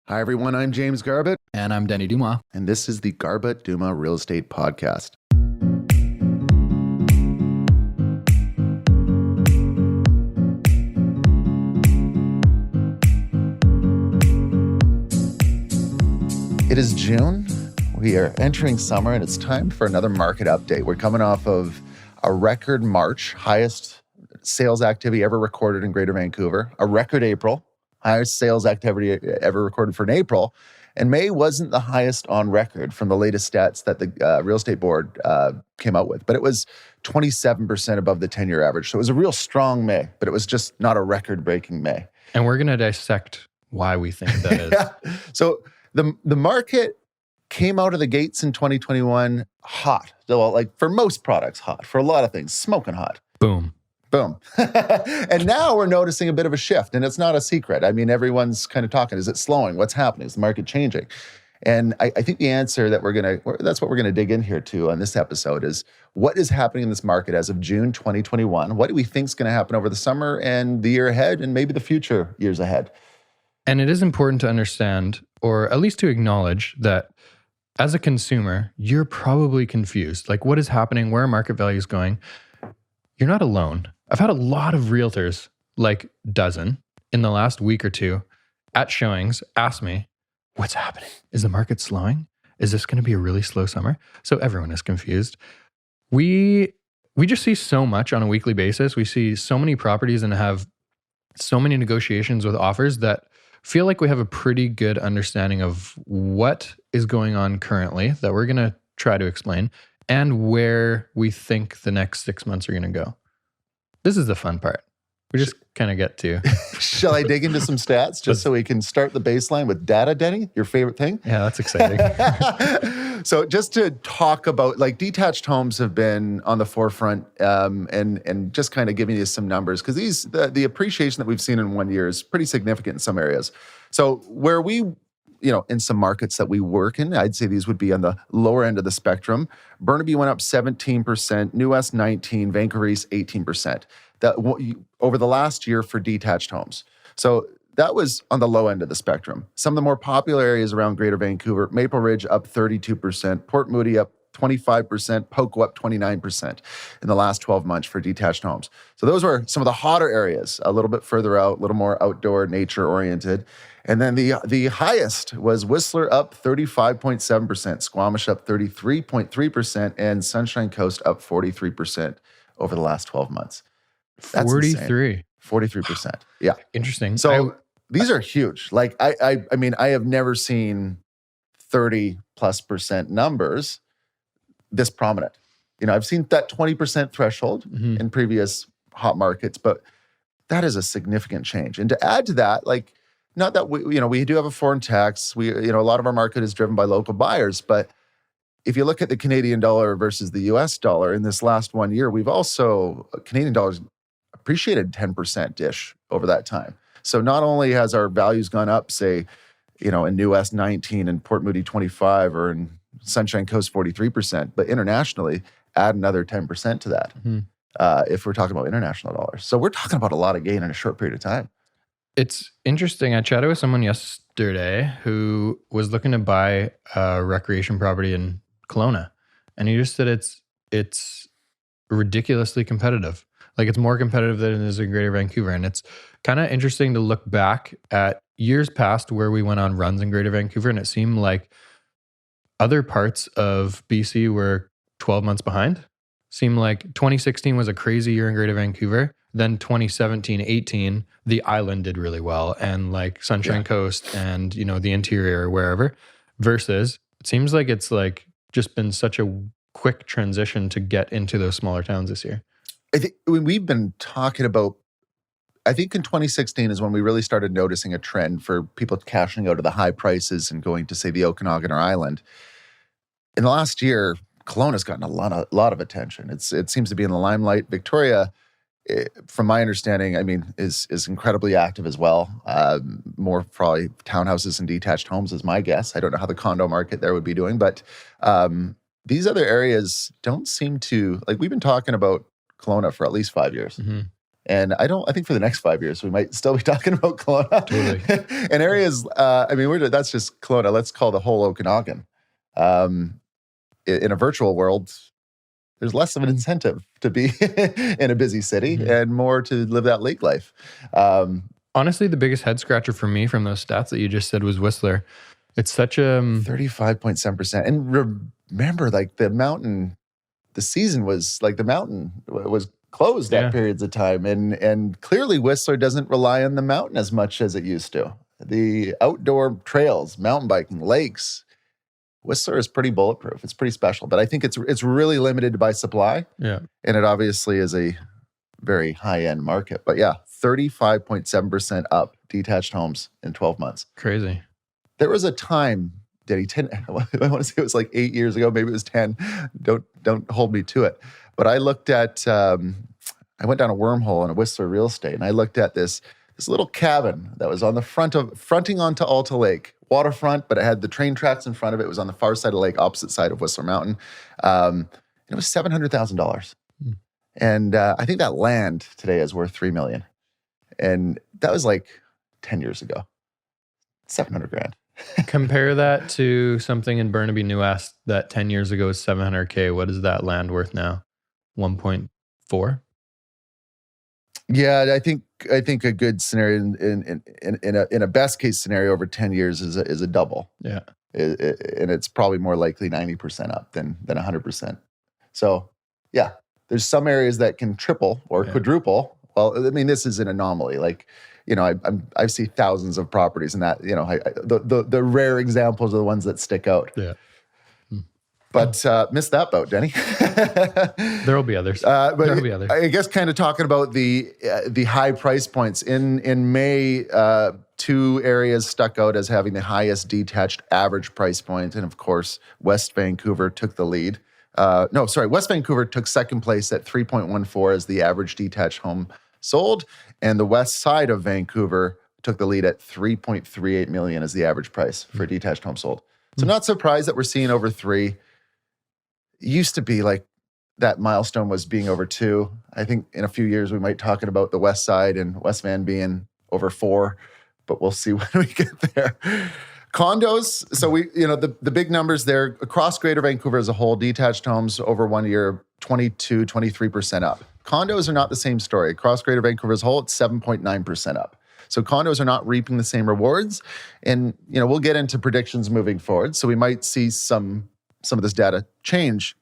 Hi, everyone. I'm James Garbutt. And I'm Denny Dumas. And this is the Garbutt Dumas Real Estate Podcast. It is June. We are entering summer, and it's time for another market update. We're coming off of a record March, highest sales activity ever recorded in Greater Vancouver, a record April, highest sales activity ever recorded for an April. And May wasn't the highest on record from the latest stats that the real estate board came out with, but it was 27% above the 10-year average. So it was a real strong May, but it was just not a record-breaking May. And we're going to dissect why we think that is. Yeah. So the market came out of the gates in 2021 hot. So, like for most products, hot. For a lot of things, smoking hot. Boom. Boom. And now we're noticing a bit of a shift, and it's not a secret. I mean, everyone's kind of talking. Is it slowing? What's happening? Is the market changing? And I think the answer that that's what we're going to dig in here to on this episode is what is happening in this market as of June 2021? What do we think is going to happen over the summer and the year ahead and maybe the future years ahead? And it is important to understand, or at least to acknowledge, that as a consumer, you're probably confused. Like, what is happening? Where are market values going? You're not alone. I've had a lot of realtors, like dozen, in the last week or two at showings ask me, what's happening? Is the market slowing? Is this going to be a really slow summer? So everyone is confused. We just see so much on a weekly basis. We see so many properties and have so many negotiations with offers that feel like we have a pretty good understanding of what is going on currently that we're going to try to explain and where we think the next 6 months are going to go. This is the fun part. We just kind of get to. Shall I dig into some stats just so we can start the baseline with data, Denny? Your favorite thing? Yeah, that's exciting. So just to talk about, like, detached homes have been on the forefront, and just kind of giving you some numbers, because the appreciation that we've seen in 1 year is pretty significant in some areas. So where we, in some markets that we work in, I'd say these would be on the lower end of the spectrum. Burnaby went up 17%, New West 19%, Vancouver East 18%. That over the last year for detached homes. So that was on the low end of the spectrum. Some of the more popular areas around Greater Vancouver, Maple Ridge up 32%, Port Moody up 25%, Poco up 29% in the last 12 months for detached homes. So those were some of the hotter areas, a little bit further out, a little more outdoor, nature-oriented. And then the highest was Whistler up 35.7%, Squamish up 33.3%, and Sunshine Coast up 43% over the last 12 months. That's 43. 43%. Yeah. Interesting. So these are huge. Like, I mean, I have never seen 30+% numbers this prominent. I've seen that 20% threshold in previous hot markets, but that is a significant change. And to add to that, like, not that we do have a foreign tax. A lot of our market is driven by local buyers, but if you look at the Canadian dollar versus the US dollar in this last 1 year, Canadian dollars appreciated 10%-ish over that time. So not only has our values gone up, say, in New West 19 and Port Moody 25 or in Sunshine Coast 43%, but internationally, add another 10% to that if we're talking about international dollars. So we're talking about a lot of gain in a short period of time. It's interesting. I chatted with someone yesterday who was looking to buy a recreation property in Kelowna, and he just said it's ridiculously competitive. Like, it's more competitive than it is in Greater Vancouver. And it's kind of interesting to look back at years past where we went on runs in Greater Vancouver, and it seemed like other parts of BC were 12 months behind. Seemed like 2016 was a crazy year in Greater Vancouver. Then 2017, 18, the island did really well, and like Sunshine Coast and, the interior, wherever, versus it seems like it's like just been such a quick transition to get into those smaller towns this year. I think we've been talking about, I think in 2016 is when we really started noticing a trend for people cashing out of the high prices and going to, say, the Okanagan or Island. In the last year, Kelowna's gotten a lot of attention. It seems to be in the limelight. Victoria, from my understanding, I mean, is incredibly active as well. More probably townhouses and detached homes is my guess. I don't know how the condo market there would be doing, but these other areas don't seem to, like, we've been talking about Kelowna for at least 5 years. And I think for the next 5 years, we might still be talking about Kelowna. Totally. And areas, that's just Kelowna. Let's call the whole Okanagan. In a virtual world, there's less of an incentive to be in a busy city and more to live that lake life. Honestly, the biggest head scratcher for me from those stats that you just said was Whistler. It's such a 35.7%. And remember, like the season was like the mountain was closed at periods of time. And clearly Whistler doesn't rely on the mountain as much as it used to. The outdoor trails, mountain biking, lakes, Whistler is pretty bulletproof. It's pretty special, but I think it's really limited by supply. Yeah. And it obviously is a very high-end market. But yeah, 35.7% up detached homes in 12 months. Crazy. There was a time, Denny, I want to say it was like 8 years ago, maybe it was 10. Don't hold me to it. But I looked at, I went down a wormhole in a Whistler real estate, and I looked at this little cabin that was on the fronting onto Alta Lake, waterfront, but it had the train tracks in front of it. It was on the far side of the lake, opposite side of Whistler Mountain. And it was $700,000. And I think that land today is worth $3 million. And that was like 10 years ago. $700,000. Compare that to something in Burnaby New West that 10 years ago was $700K. What is that land worth now? 1.4? Yeah, I think a good scenario in a best case scenario over 10 years is a double. Yeah. And it's probably more likely 90% up than 100%. So, yeah, there's some areas that can triple or quadruple. Well, I mean, this is an anomaly. Like, I see thousands of properties, and that, the rare examples are the ones that stick out. Yeah. But missed that boat, Denny. There will be others. There will be others. I guess kind of talking about the high price points. In May, two areas stuck out as having the highest detached average price point. And of course, West Vancouver took the lead. West Vancouver took second place at 3.14 as the average detached home sold. And the west side of Vancouver took the lead at 3.38 million as the average price for a detached home sold. So not surprised that we're seeing over 3. It used to be like that milestone was being over 2. I think in a few years we might talking about the west side and West Van being over 4, but we'll see when we get there. Condos, so the big numbers there across Greater Vancouver as a whole, detached homes over 1 year, 23% up. Condos are not the same story. Across Greater Vancouver as a whole, it's 7.9% up. So condos are not reaping the same rewards. And, we'll get into predictions moving forward. So we might see some of this data change,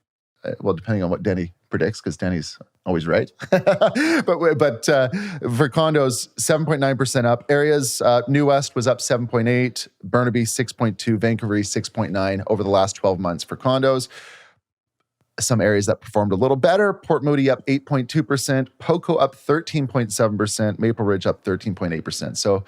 depending on what Denny predicts, because Denny's always right. but for condos, 7.9% up. Areas, New West was up 7.8, Burnaby 6.2, Vancouver 6.9 over the last 12 months for condos. Some areas that performed a little better, Port Moody up 8.2%, Poco up 13.7%, Maple Ridge up 13.8%. So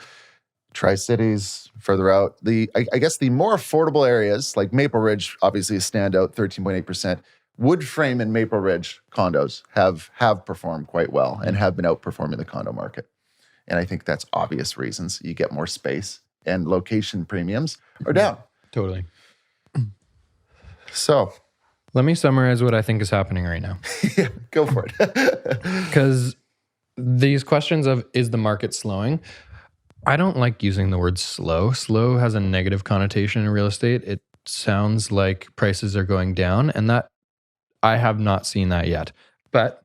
Tri-Cities, further out. I guess the more affordable areas, like Maple Ridge, obviously a standout, 13.8%. Wood frame and Maple Ridge condos have performed quite well and have been outperforming the condo market. And I think that's obvious reasons. You get more space and location premiums are down. Totally. So let me summarize what I think is happening right now. Yeah, go for it. Because these questions of, is the market slowing? I don't like using the word slow. Slow has a negative connotation in real estate. It sounds like prices are going down, and that I have not seen that yet. But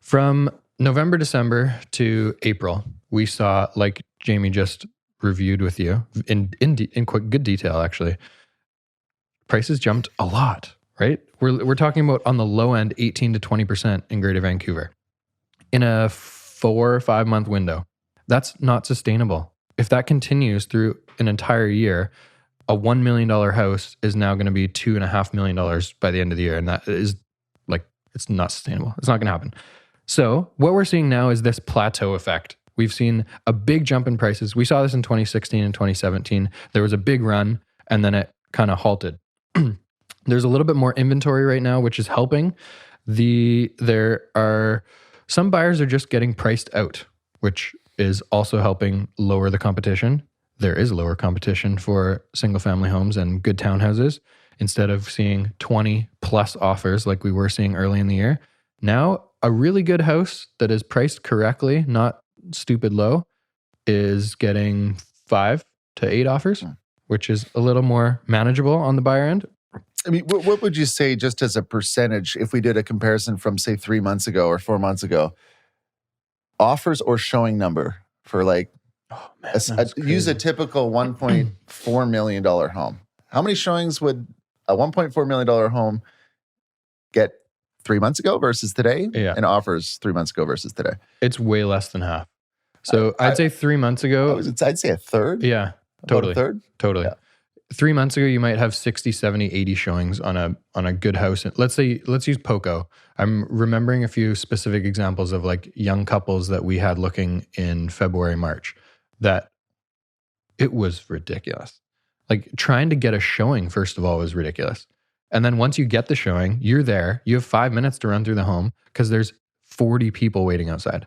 from November, December to April, we saw, like Jamie just reviewed with you in quite good detail, actually, prices jumped a lot, right? We're talking about on the low end, 18 to 20% in Greater Vancouver in a 4 or 5 month window. That's not sustainable. If that continues through an entire year, a $1 million house is now going to be $2.5 million by the end of the year. And that is it's not sustainable. It's not going to happen. So what we're seeing now is this plateau effect. We've seen a big jump in prices. We saw this in 2016 and 2017. There was a big run and then it kind of halted. There's a little bit more inventory right now, which is helping. There are some buyers are just getting priced out, which is also helping lower the competition. There is lower competition for single family homes and good townhouses. Instead of seeing 20 plus offers like we were seeing early in the year, now a really good house that is priced correctly, not stupid low, is getting 5 to 8 offers, which is a little more manageable on the buyer end. I mean, what would you say just as a percentage if we did a comparison from, say, 3 months ago or 4 months ago? Offers or showing number for like, use a typical $1.4 million home. How many showings would a $1.4 million home get 3 months ago versus today? Yeah. And offers 3 months ago versus today? It's way less than half. So I'd say 3 months ago. I'd say a third. Yeah, totally. About a third? Totally. Yeah. 3 months ago, you might have 60, 70, 80 showings on a good house. Let's use Poco. I'm remembering a few specific examples of like young couples that we had looking in February, March, that it was ridiculous. Like trying to get a showing, first of all, was ridiculous. And then once you get the showing, you're there. You have 5 minutes to run through the home because there's 40 people waiting outside.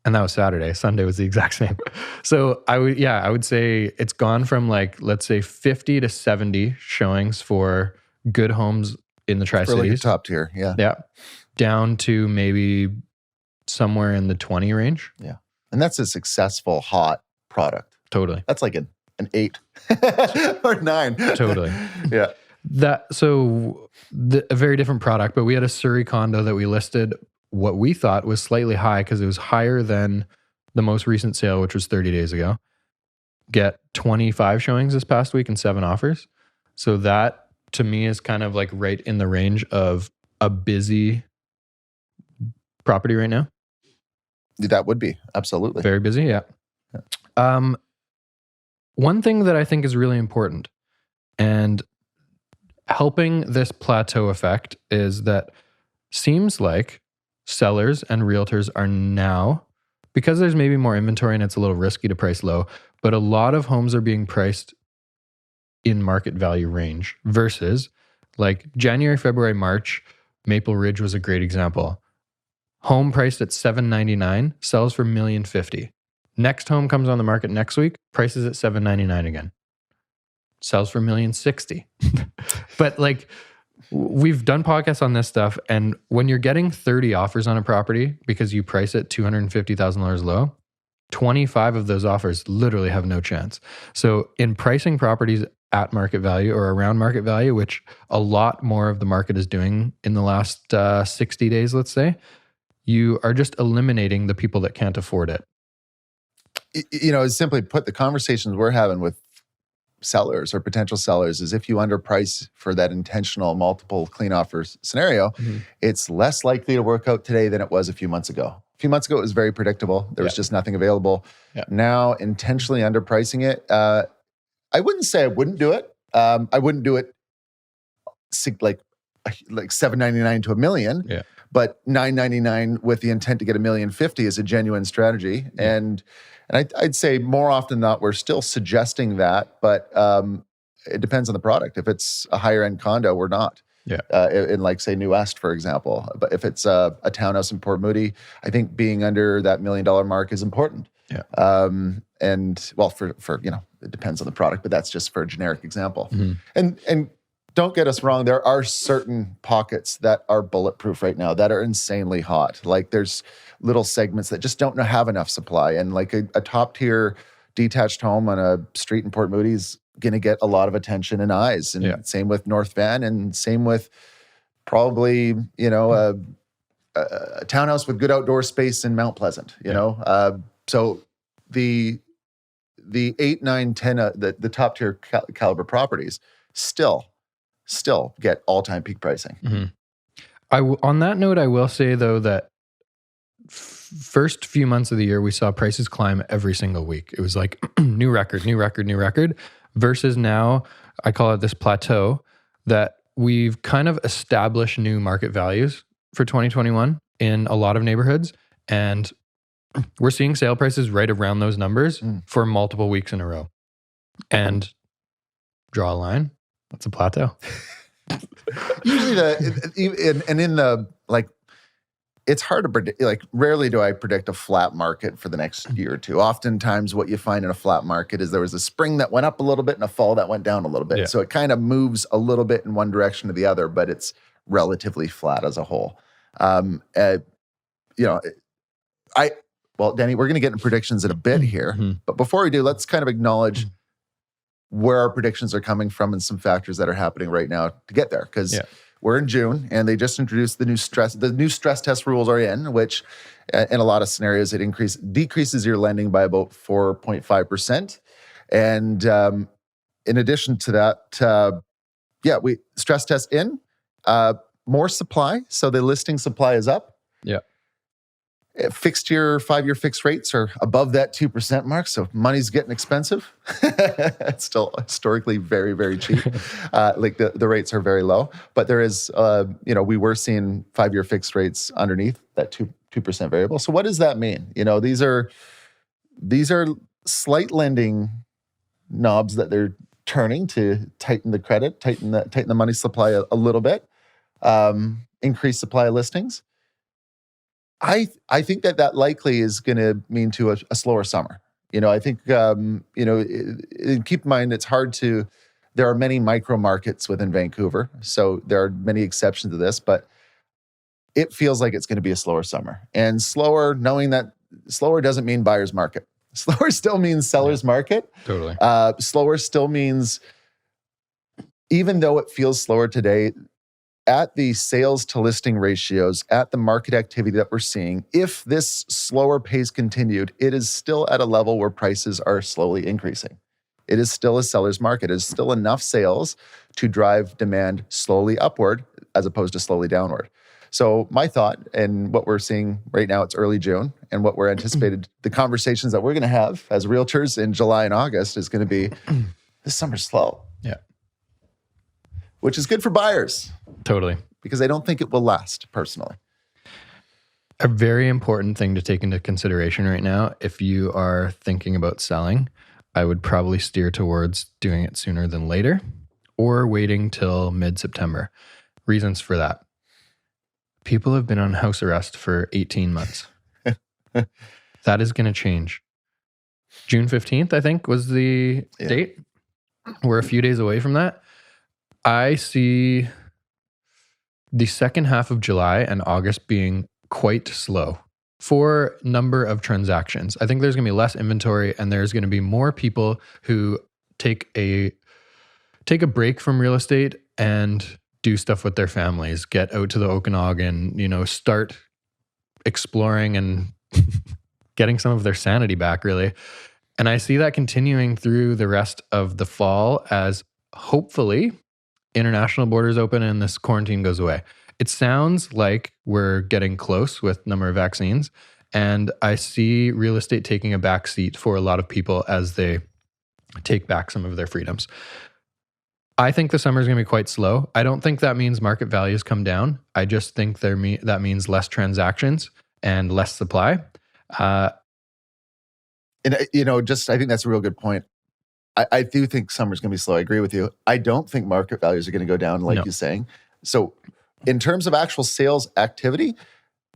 And that was Saturday. Sunday was the exact same. So I would say it's gone from like, let's say 50 to 70 showings for good homes in the Tri-Cities. For like a top tier, yeah. Yeah. Down to maybe somewhere in the 20 range. Yeah. And that's a successful, hot product. Totally. That's like an 8 or 9. Totally. Yeah. A very different product, but we had a Surrey condo that we listed what we thought was slightly high because it was higher than the most recent sale, which was 30 days ago. Get 25 showings this past week and 7 offers. So that to me is kind of like right in the range of a busy property right now. That would be, absolutely. Very busy, yeah. One thing that I think is really important and helping this plateau effect is that seems like sellers and realtors are now, because there's maybe more inventory and it's a little risky to price low, but a lot of homes are being priced in market value range versus like January, February, March. Maple Ridge was a great example. Home priced at $799 sells for $1,050,000. Next home comes on the market next week, prices at $799 again. Sells for $1,060,000. But like, we've done podcasts on this stuff, and when you're getting 30 offers on a property because you price it $250,000 low, 25 of those offers literally have no chance. So in pricing properties at market value or around market value, which a lot more of the market is doing in the last 60 days, let's say, you are just eliminating the people that can't afford it. You know, simply put, the conversations we're having with sellers or potential sellers is if you underprice for that intentional multiple clean offers scenario, it's less likely to work out today than it was a few months ago. A few months ago, it was very predictable. There was just nothing available. Yeah. Now, intentionally underpricing it, I wouldn't say I wouldn't do it. I wouldn't do it like $799 to $1 million, but $999 with the intent to get $1,050,000 is a genuine strategy. Yeah. And I'd say more often than not, we're still suggesting that, but it depends on the product. If it's a higher end condo, we're not. Yeah. In like say New West, for example. But if it's a townhouse in Port Moody, I think being under that $1 million mark is important. Yeah. And well, for you know, it depends on the product, but that's just for a generic example. And don't get us wrong, there are certain pockets that are bulletproof right now that are insanely hot. Like there's little segments that just don't have enough supply. And like a top tier detached home on a street in Port Moody is going to get a lot of attention and eyes. And same with North Van, and same with probably, you know, a townhouse with good outdoor space in Mount Pleasant, you know? So the 8, 9, 10, the top tier caliber properties still get all-time peak pricing. On that note, I will say though that first few months of the year, we saw prices climb every single week. It was like new record, new record, new record, versus now, I call it this plateau, that we've kind of established new market values for 2021 in a lot of neighborhoods. And we're seeing sale prices right around those numbers for multiple weeks in a row. And draw a line. That's a plateau. Usually in the like, it's hard to predict. Like rarely do I predict a flat market for the next year or two. Oftentimes what you find in a flat market is there was a spring that went up a little bit and a fall that went down a little bit. Yeah. So it kind of moves a little bit in one direction or the other, but it's relatively flat as a whole. you know, well, Denny, we're going to get into predictions in a bit here, but before we do, let's kind of acknowledge where our predictions are coming from and some factors that are happening right now to get there. Because we're in June and they just introduced the new stress test rules are in, which in a lot of scenarios, it decreases your lending by about 4.5%. And in addition to that, we stress test in, more supply. So the listing supply is up. Yeah. Fixed year, 5-year fixed rates are above that 2% mark. So money's getting expensive. It's still historically very, very cheap. Like the rates are very low, but there is, we were seeing 5-year fixed rates underneath that 2% variable. So what does that mean? These are slight lending knobs that they're turning to tighten the credit, tighten the money supply a little bit, increase supply of listings. I think that likely is going to mean to a slower summer. I think, keep in mind, it's hard there are many micro markets within Vancouver. So there are many exceptions to this, but it feels like it's going to be a slower summer. And slower, knowing that slower doesn't mean buyer's market. Slower still means seller's market. Totally. Slower still means, even though it feels slower today, at the sales to listing ratios, at the market activity that we're seeing, if this slower pace continued, it is still at a level where prices are slowly increasing. It is still a seller's market. It is still enough sales to drive demand slowly upward as opposed to slowly downward. So my thought, and what we're seeing right now, it's early June, and what we're anticipated, the conversations that we're going to have as realtors in July and August is going to be, this summer's slow. Yeah. Which is good for buyers. Totally. Because I don't think it will last, personally. A very important thing to take into consideration right now, if you are thinking about selling, I would probably steer towards doing it sooner than later or waiting till mid-September. Reasons for that. People have been on house arrest for 18 months. That is going to change. June 15th, I think, was the date. We're a few days away from that. I see the second half of July and August being quite slow for number of transactions. I think there's going to be less inventory and there's going to be more people who take a break from real estate and do stuff with their families, get out to the Okanagan, start exploring and getting some of their sanity back, really. And I see that continuing through the rest of the fall as hopefully international borders open and this quarantine goes away. It sounds like we're getting close with number of vaccines, and I see real estate taking a back seat for a lot of people as they take back some of their freedoms. I think the summer is going to be quite slow. I don't think that means market values come down. I just think that means less transactions and less supply. I think that's a real good point. I do think summer's going to be slow. I agree with you. I don't think market values are going to go down like you're saying. So in terms of actual sales activity,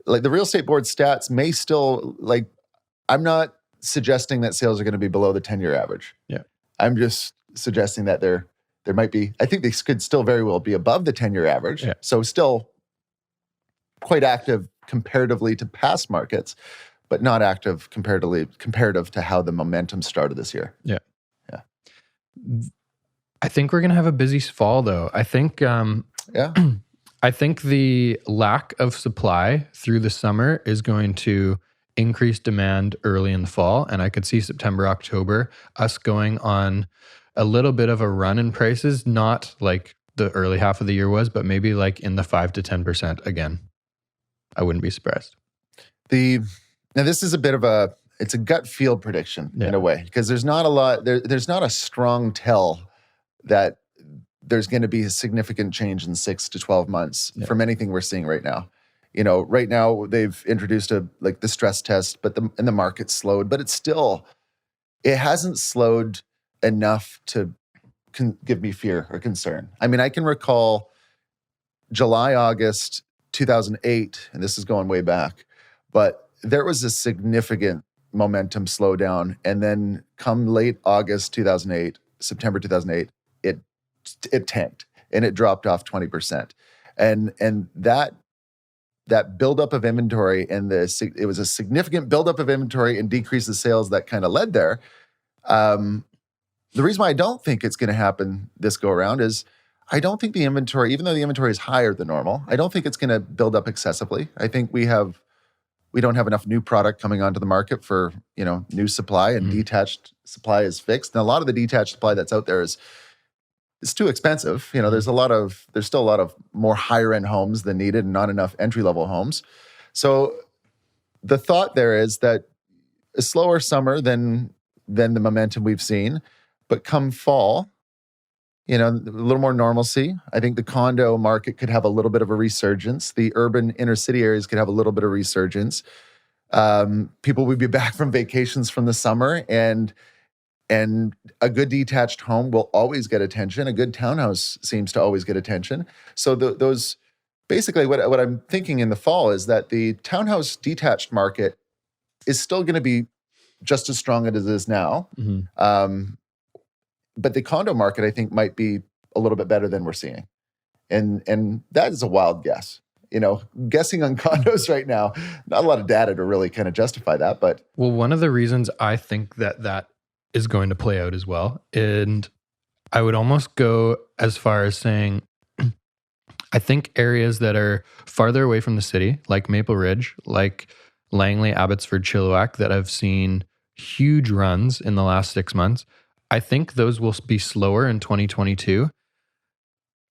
like the real estate board stats may still, I'm not suggesting that sales are going to be below the 10-year average. Yeah. I'm just suggesting that there might be, I think they could still very well be above the 10-year average. Yeah. So still quite active comparatively to past markets, but not active comparative to how the momentum started this year. Yeah. Yeah. I think we're going to have a busy fall though. I think, I think the lack of supply through the summer is going to increase demand early in the fall. And I could see September, October, us going on a little bit of a run in prices, not like the early half of the year was, but maybe like in the 5 to 10% again. I wouldn't be surprised. Now this is it's a gut feel prediction in a way, because there's not a lot, there's not a strong tell that there's going to be a significant change in 6 to 12 months from anything we're seeing right now. Right now they've introduced the stress test, but the market slowed, but it hasn't slowed enough to give me fear or concern. I mean, I can recall July, August 2008, and this is going way back, but there was a significant momentum slowdown. And then come late August 2008, September 2008, it tanked and it dropped off 20%. And that that buildup of inventory and it was a significant buildup of inventory and decrease in sales that kind of led there. The reason why I don't think it's going to happen this go around is I don't think the inventory, even though the inventory is higher than normal, I don't think it's going to build up excessively. I think we don't have enough new product coming onto the market for, new supply, and detached supply is fixed. And a lot of the detached supply that's out there is too expensive. There's still a lot of more higher end homes than needed and not enough entry level homes. So the thought there is that a slower summer than the momentum we've seen, but come fall, a little more normalcy. I think the condo market could have a little bit of a resurgence. The urban inner city areas could have a little bit of resurgence. People would be back from vacations from the summer, and a good detached home will always get attention. A good townhouse seems to always get attention. So those basically what I'm thinking in the fall is that the townhouse detached market is still going to be just as strong as it is now. But the condo market, I think, might be a little bit better than we're seeing. And that is a wild guess. Guessing on condos right now, not a lot of data to really kind of justify that. But well, one of the reasons I think that is going to play out as well, and I would almost go as far as saying, I think areas that are farther away from the city, like Maple Ridge, like Langley, Abbotsford, Chilliwack, that have seen huge runs in the last 6 months, I think those will be slower in 2022.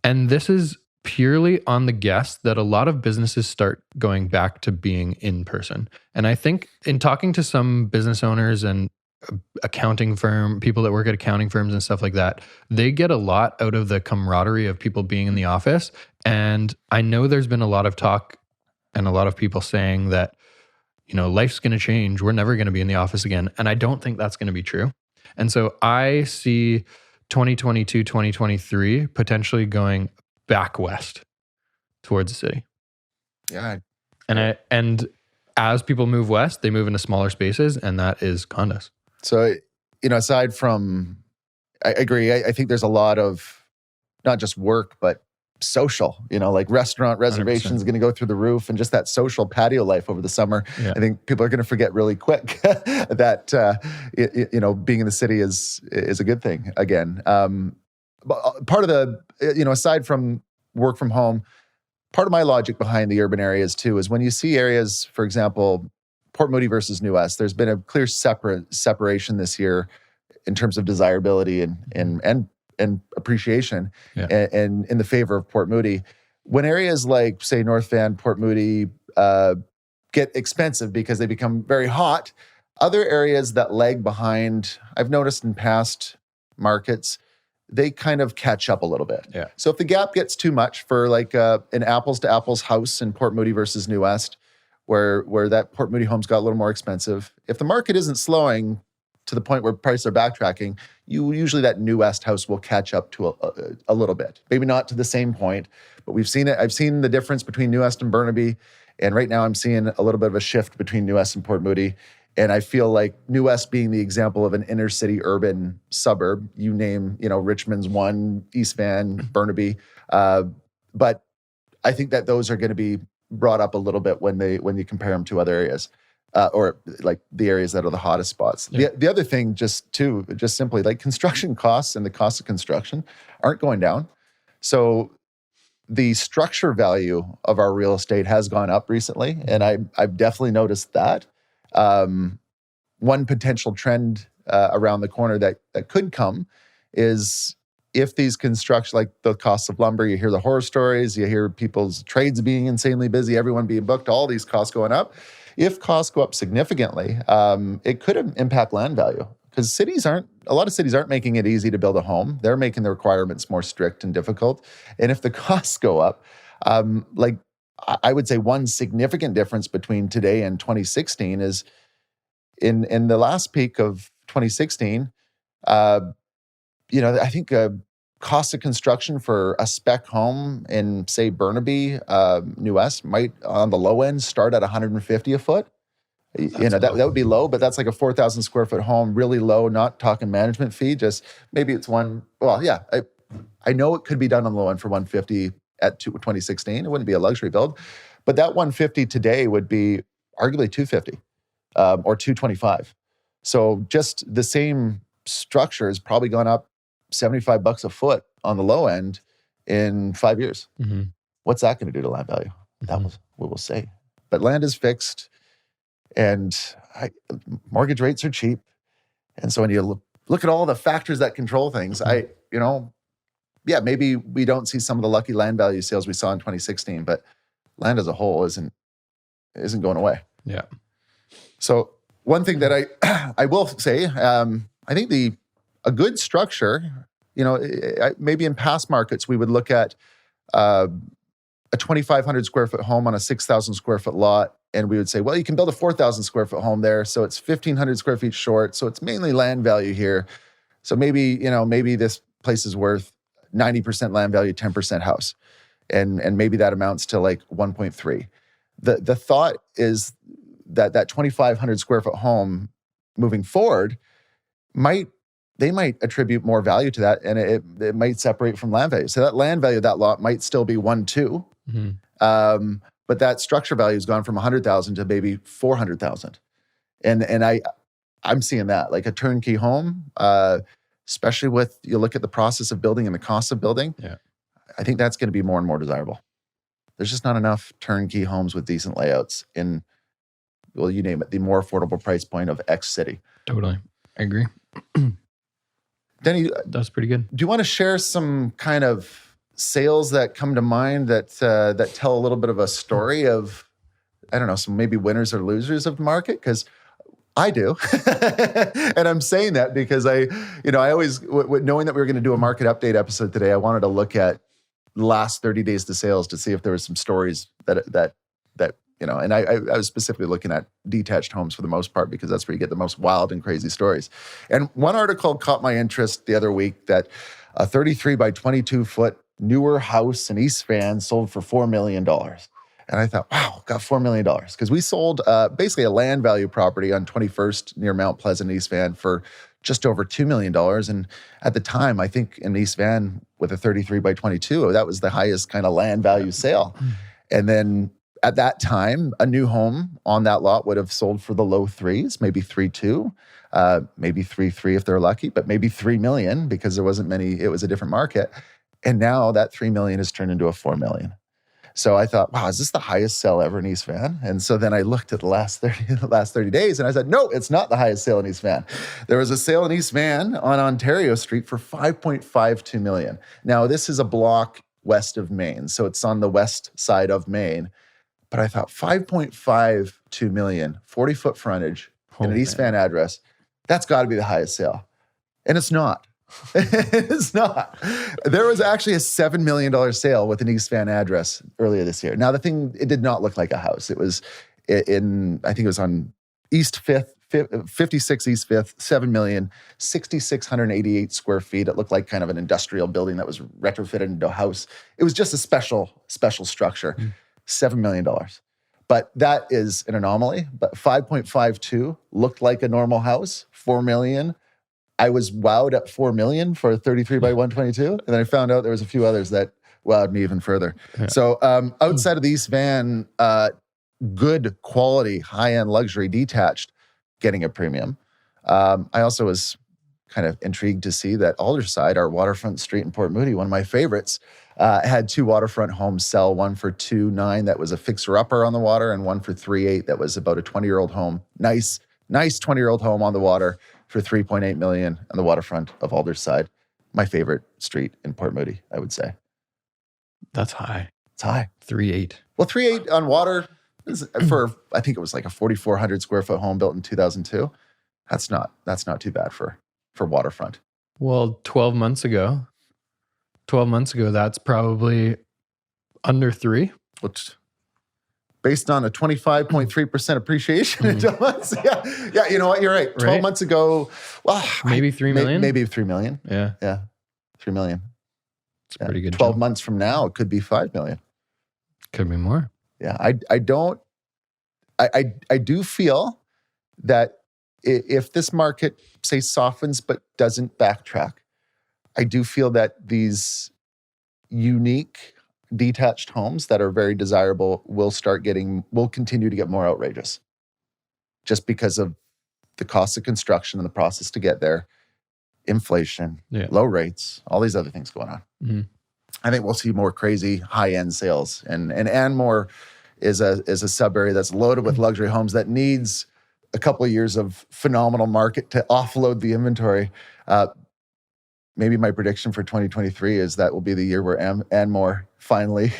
And this is purely on the guess that a lot of businesses start going back to being in person. And I think in talking to some business owners and accounting firm, people that work at accounting firms and stuff like that, they get a lot out of the camaraderie of people being in the office. And I know there's been a lot of talk and a lot of people saying that, life's going to change. We're never going to be in the office again. And I don't think that's going to be true. And so I see 2022, 2023 potentially going back west towards the city. Yeah. And as people move west, they move into smaller spaces, and that is condos. So, aside from, I agree. I think there's a lot of not just work, but social, like restaurant reservations 100%. going to go through the roof, and just that social patio life over the summer. Yeah. I think people are going to forget really quick that, being in the city is a good thing again. But part of the, aside from work from home, part of my logic behind the urban areas too is when you see areas, for example, Port Moody versus New West, there's been a clear separation this year in terms of desirability and appreciation, and in the favor of Port Moody. When areas like, say, North Van, Port Moody get expensive because they become very hot, other areas that lag behind, I've noticed in past markets, they kind of catch up a little bit. Yeah. So if the gap gets too much for like an apples to apples house in Port Moody versus New West, where that Port Moody home's got a little more expensive, if the market isn't slowing to the point where prices are backtracking, usually that New West house will catch up to a little bit. Maybe not to the same point, but we've seen it. I've seen the difference between New West and Burnaby, and right now I'm seeing a little bit of a shift between New West and Port Moody. And I feel like New West being the example of an inner city urban suburb, you name, Richmond's one, East Van, Burnaby. But I think that those are going to be brought up a little bit when you compare them to other areas, or like the areas that are the hottest spots. Yeah. The other thing, just simply like construction costs and the cost of construction aren't going down. So the structure value of our real estate has gone up recently, and I've definitely noticed that. One potential trend around the corner that could come is if these construction, like the cost of lumber, you hear the horror stories, you hear people's trades being insanely busy, everyone being booked, all these costs going up. If costs go up significantly, it could impact land value, because a lot of cities aren't making it easy to build a home. They're making the requirements more strict and difficult. And if the costs go up, I would say one significant difference between today and 2016 is in the last peak of 2016, I think cost of construction for a spec home in, say, Burnaby, New West, might on the low end start at $150 a foot. That would be low, but that's like a 4,000 square foot home, really low, not talking management fee, just maybe it's one. Well, yeah, I know it could be done on the low end for $150 at 2016. It wouldn't be a luxury build. But that 150 today would be arguably 250 or 225. So just the same structure has probably gone up $75 a foot on the low end in 5 years. Mm-hmm. What's that going to do to land value? That was what we'll say. But land is fixed, and mortgage rates are cheap. And so when you look at all the factors that control things, maybe we don't see some of the lucky land value sales we saw in 2016, but land as a whole isn't going away. Yeah. So one thing that I will say, I think a good structure, maybe in past markets we would look at a 2,500 square foot home on a 6,000 square foot lot, and we would say, well, you can build a 4,000 square foot home there, so it's 1,500 square feet short, so it's mainly land value here. So maybe this place is worth 90% land value, 10% house, and maybe that amounts to like 1.3. The thought is that 2,500 square foot home moving forward they might attribute more value to that, and it might separate from land value. So that land value of that lot might still be 1.2, but that structure value has gone from 100,000 to maybe 400,000, and I'm seeing that like a turnkey home, especially with you look at the process of building and the cost of building. Yeah, I think that's going to be more and more desirable. There's just not enough turnkey homes with decent layouts in, well, you name it, the more affordable price point of X city. Totally, I agree. Denny, that's pretty good. Do you want to share some kind of sales that come to mind that tell a little bit of a story of, I don't know, some maybe winners or losers of the market? Because I do, and I'm saying that because I always, knowing that we were going to do a market update episode today, I wanted to look at the last 30 days to sales to see if there was some stories that and I was specifically looking at detached homes for the most part because that's where you get the most wild and crazy stories. And one article caught my interest the other week that a 33 by 22 foot newer house in East Van sold for $4 million. And I thought, wow, got $4 million. Because we sold basically a land value property on 21st near Mount Pleasant, East Van for just over $2 million. And at the time, I think in East Van with a 33 by 22, that was the highest kind of land value sale. And then at that time, a new home on that lot would have sold for the low threes, maybe 3.2, maybe 3.3 if they're lucky, but maybe $3 million because there wasn't many, it was a different market. And now that $3 million has turned into a $4 million. So I thought, wow, is this the highest sale ever in East Van? And so then I looked at the last 30 days and I said, no, it's not the highest sale in East Van. There was a sale in East Van on Ontario Street for $5.52 million. Now, this is a block west of Maine, so it's on the west side of Maine. But I thought $5.52 million, 40-foot frontage in an East Van address, that's got to be the highest sale. And it's not. It's not. There was actually a $7 million sale with an East Van address earlier this year. Now, it did not look like a house. It was I think it was on East 5th, 56 East 5th, $7 million, 6,688 square feet. It looked like kind of an industrial building that was retrofitted into a house. It was just a special structure. $7 million. But that is an anomaly. But 5.52 looked like a normal house, $4 million. I was wowed at $4 million for a 33 by 122. And then I found out there was a few others that wowed me even further. Yeah. So outside of the East Van, good quality, high-end luxury detached getting a premium. I also was kind of intrigued to see that Alderside, our waterfront street in Port Moody, one of my favorites, had two waterfront homes sell, one for $2.9 that was a fixer-upper on the water, and one for $3.8 that was about a 20-year-old home. Nice 20-year-old home on the water for $3.8 million on the waterfront of Alderside. My favorite street in Port Moody, I would say. That's high. It's high. 3.8. Well, 3.8 on water is for, I think it was like a 4,400 square foot home built in 2002. That's not too bad for waterfront. Well, 12 months ago, that's probably under 3. Which, based on a 25.3% appreciation in 12 months. Yeah, you know what? You're right. 12 months ago, well, maybe 3 million? Maybe 3 million. Yeah. 3 million. It's pretty good. 12 months from now, it could be 5 million. Could be more. Yeah, I do feel that if this market, say, softens but doesn't backtrack, I do feel that these unique detached homes that are very desirable will continue to get more outrageous just because of the cost of construction and the process to get there, inflation, low rates, all these other things going on. Mm-hmm. I think we'll see more crazy high-end sales. And Anmore is a sub-area that's loaded with luxury homes that needs a couple of years of phenomenal market to offload the inventory. Maybe my prediction for 2023 is that will be the year where Anmore finally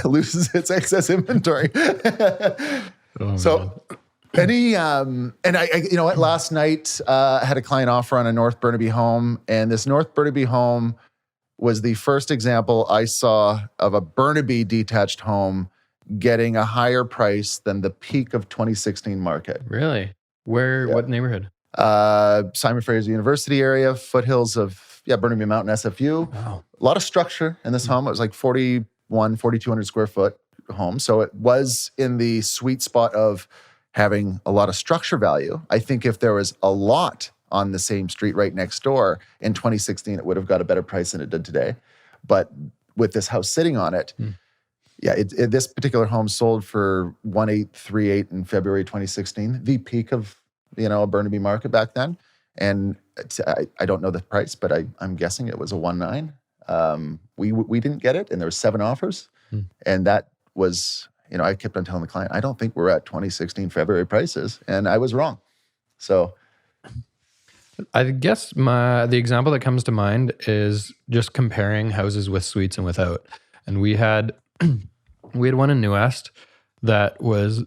loses its excess inventory. So any, and I, you know what, last night I had a client offer on a North Burnaby home, and this North Burnaby home was the first example I saw of a Burnaby detached home getting a higher price than the peak of 2016 market. Really? Where, what neighborhood? Simon Fraser University area, foothills of Burnaby Mountain SFU. Wow. A lot of structure in this home. It was like 4,200 square foot home. So it was in the sweet spot of having a lot of structure value. I think if there was a lot on the same street right next door in 2016, it would have got a better price than it did today. But with this house sitting on it, this particular home sold for 1,838 in February 2016, the peak of a Burnaby market back then. And I don't know the price, but I'm guessing it was a 1.9. We didn't get it, and there were 7 offers, and that was I kept on telling the client, I don't think we're at 2016 February prices, and I was wrong. So I guess the example that comes to mind is just comparing houses with suites and without. And we had one in New West that was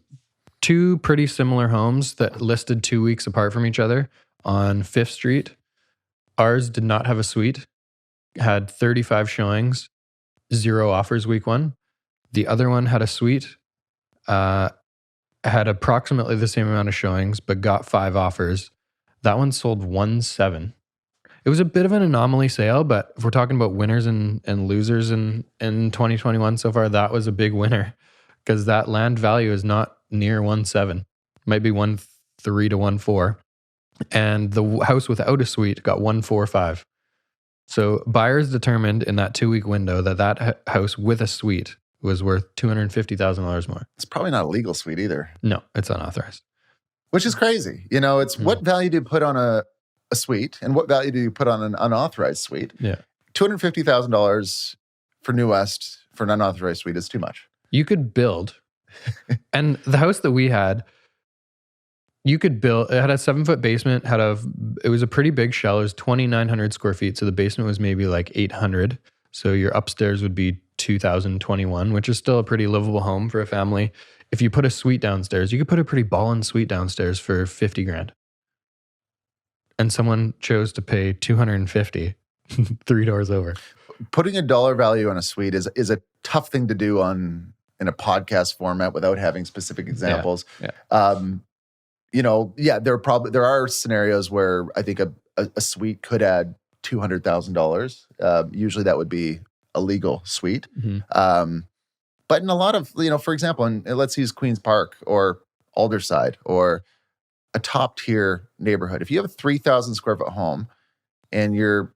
2 pretty similar homes that listed 2 weeks apart from each other on 5th Street. Ours did not have a suite, had 35 showings, 0 offers week 1. The other one had a suite, had approximately the same amount of showings, but got 5 offers. That one sold 1.7. It was a bit of an anomaly sale, but if we're talking about winners and losers in 2021 so far, that was a big winner because that land value is not near 1.7. Might be 1.3 to 1.4. And the house without a suite got 1.45. So buyers determined in that 2-week window that house with a suite was worth $250,000 more. It's probably not a legal suite either. No, it's unauthorized. Which is crazy. It's what value do you put on a suite and what value do you put on an unauthorized suite? Yeah. $250,000 for New West for an unauthorized suite is too much. You could build, and the house that we had, you could build, it had a 7-foot basement, it was a pretty big shell. It was 2,900 square feet. So the basement was maybe like 800. So your upstairs would be 2,021, which is still a pretty livable home for a family. If you put a suite downstairs, you could put a pretty ballin' suite downstairs for 50 grand. And someone chose to pay 250, 3 doors over. Putting a dollar value on a suite is a tough thing to do in a podcast format without having specific examples. Yeah. There are scenarios where I think a suite could add $200,000. Usually that would be a legal suite. Mm-hmm. But in a lot of, for example, and let's use Queen's Park or Alderside or a top tier neighborhood. If you have a 3,000 square foot home and you're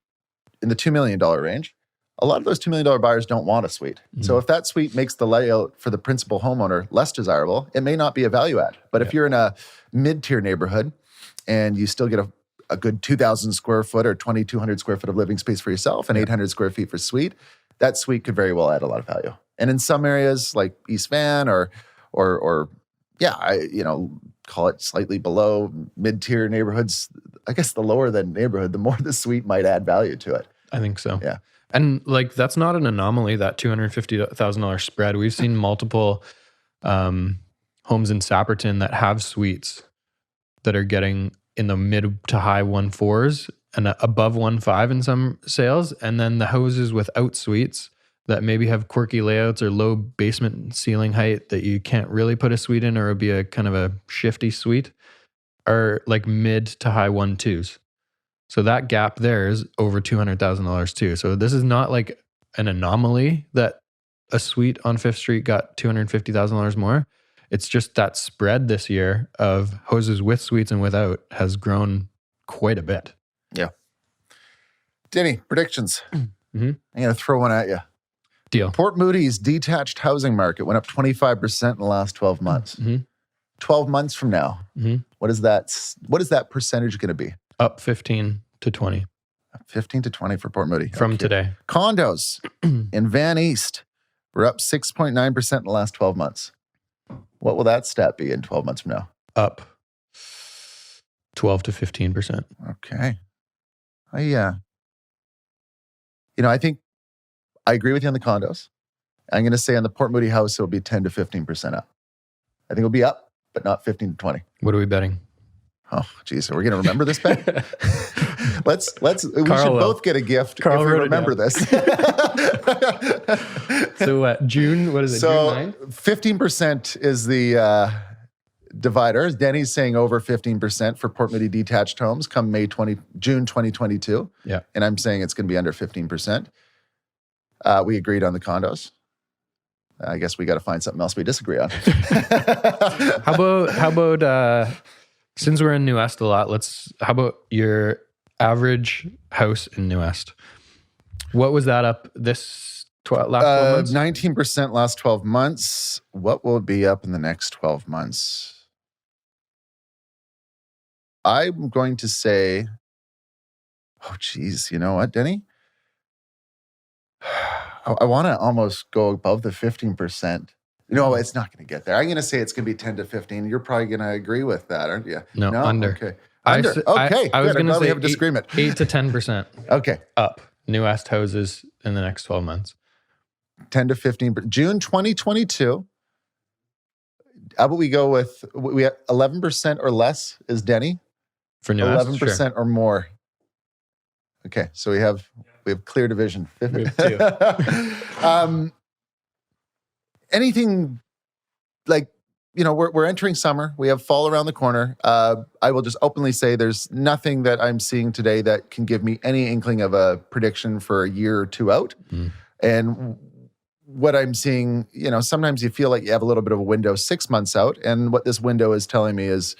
in the $2 million range, a lot of those $2 million buyers don't want a suite. Mm-hmm. So if that suite makes the layout for the principal homeowner less desirable, it may not be a value add. But if you're in a mid-tier neighborhood and you still get a good 2,000 square foot or 2,200 square foot of living space for yourself and 800 square feet for suite, that suite could very well add a lot of value. And in some areas like East Van call it slightly below mid-tier neighborhoods, I guess the lower the neighborhood, the more the suite might add value to it. I think so. Yeah. And that's not an anomaly, that $250,000 spread. We've seen multiple homes in Sapperton that have suites that are getting in the mid to high 1.4s and above 1.5 in some sales. And then the houses without suites that maybe have quirky layouts or low basement ceiling height that you can't really put a suite in, or it'd be a kind of a shifty suite, are like mid to high 1.2s. So that gap there is over $200,000 too. So this is not like an anomaly that a suite on 5th Street got $250,000 more. It's just that spread this year of houses with suites and without has grown quite a bit. Yeah. Denny, predictions. Mm-hmm. I'm going to throw one at you. Deal. Port Moody's detached housing market went up 25% in the last 12 months. 12 months from now, what is that percentage going to be? Up 15 to 20. 15 to 20 for Port Moody. From today. Condos in Van East were up 6.9% in the last 12 months. What will that stat be in 12 months from now? Up 12 to 15%. Okay. I think I agree with you on the condos. I'm going to say on the Port Moody house, it'll be 10 to 15% up. I think it'll be up, but not 15 to 20. What are we betting? Oh, geez. Are we going to remember this bet? we should both get a gift Carl if we remember this. So what, June, what is it, so June 9th? 15% is the divider. Denny's saying over 15% for Port Moody detached homes come June 2022. Yeah. And I'm saying it's going to be under 15%. We agreed on the condos. I guess we got to find something else we disagree on. How about since we're in New Est a lot, how about your average house in New Est? What was that up last 12 months? 19% last 12 months. What will it be up in the next 12 months? I'm going to say, oh, geez, you know what, Denny? I want to almost go above the 15%. No, it's not going to get there. I'm going to say it's going to be 10 to 15. You're probably going to agree with that, aren't you? No, under. Okay. Under. Okay. I was going to say have a disagreement. 8 to 10%. Okay. Up. New Est houses in the next 12 months. 10 to 15. June 2022. How about we go with 11% or less is Denny? For New Est? 11% Sure. or more. Okay. So we have clear division. We have 2. Anything like, we're entering summer. We have fall around the corner. I will just openly say there's nothing that I'm seeing today that can give me any inkling of a prediction for a year or two out. And what I'm seeing, sometimes you feel like you have a little bit of a window 6 months out. And what this window is telling me is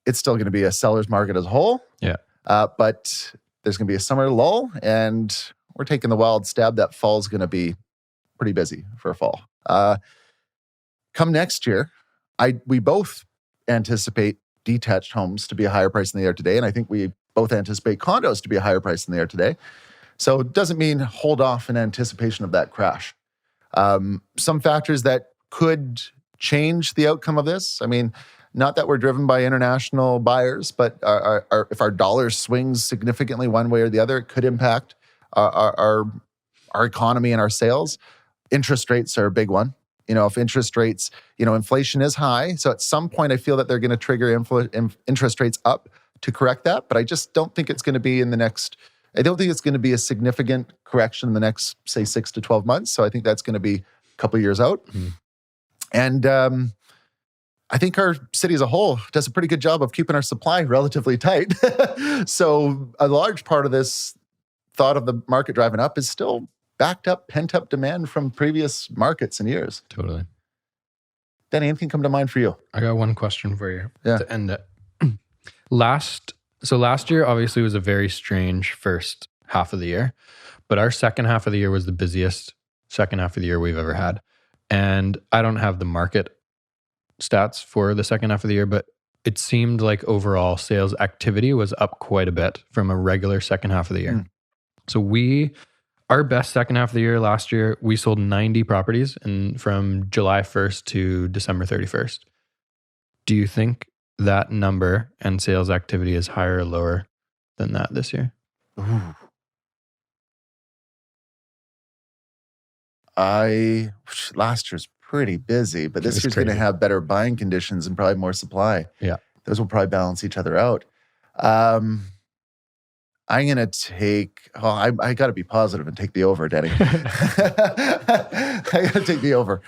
it's still going to be a seller's market as a whole. Yeah. But there's going to be a summer lull, and we're taking the wild stab that fall's going to be pretty busy for fall. Come next year, we both anticipate detached homes to be a higher price than they are today, and I think we both anticipate condos to be a higher price than they are today. So it doesn't mean hold off in anticipation of that crash. Some factors that could change the outcome of this, I mean, not that we're driven by international buyers, but if our dollar swings significantly one way or the other, it could impact our economy and our sales. Interest rates are a big one. If interest rates, inflation is high. So at some point, I feel that they're going to trigger interest rates up to correct that. But I just don't think it's going to be I don't think it's going to be a significant correction in the next, say, 6 to 12 months. So I think that's going to be a couple of years out. And I think our city as a whole does a pretty good job of keeping our supply relatively tight. So a large part of this thought of the market driving up is still backed up, pent up demand from previous markets and years. Totally. Denny, anything come to mind for you? I got one question for you to end it. Last year obviously was a very strange first half of the year, but our second half of the year was the busiest second half of the year we've ever had. And I don't have the market stats for the second half of the year, but it seemed like overall sales activity was up quite a bit from a regular second half of the year. So our best second half of the year last year, we sold 90 properties from July 1st to December 31st. Do you think that number and sales activity is higher or lower than that this year? Ooh. Last year's pretty busy, but this year's going to have better buying conditions and probably more supply. Yeah. Those will probably balance each other out. I'm going to take, I got to be positive and take the over, Denny. I got to take the over.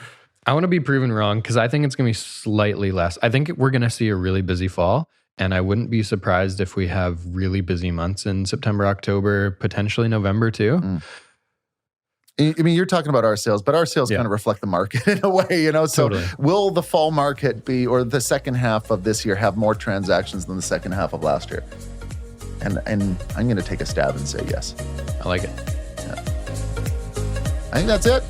I want to be proven wrong because I think it's going to be slightly less. I think we're going to see a really busy fall, and I wouldn't be surprised if we have really busy months in September, October, potentially November too. I mean, you're talking about our sales, but our sales kind of reflect the market in a way, So Totally. Will the fall market or the second half of this year have more transactions than the second half of last year? And I'm going to take a stab and say yes. I like it. I think that's it.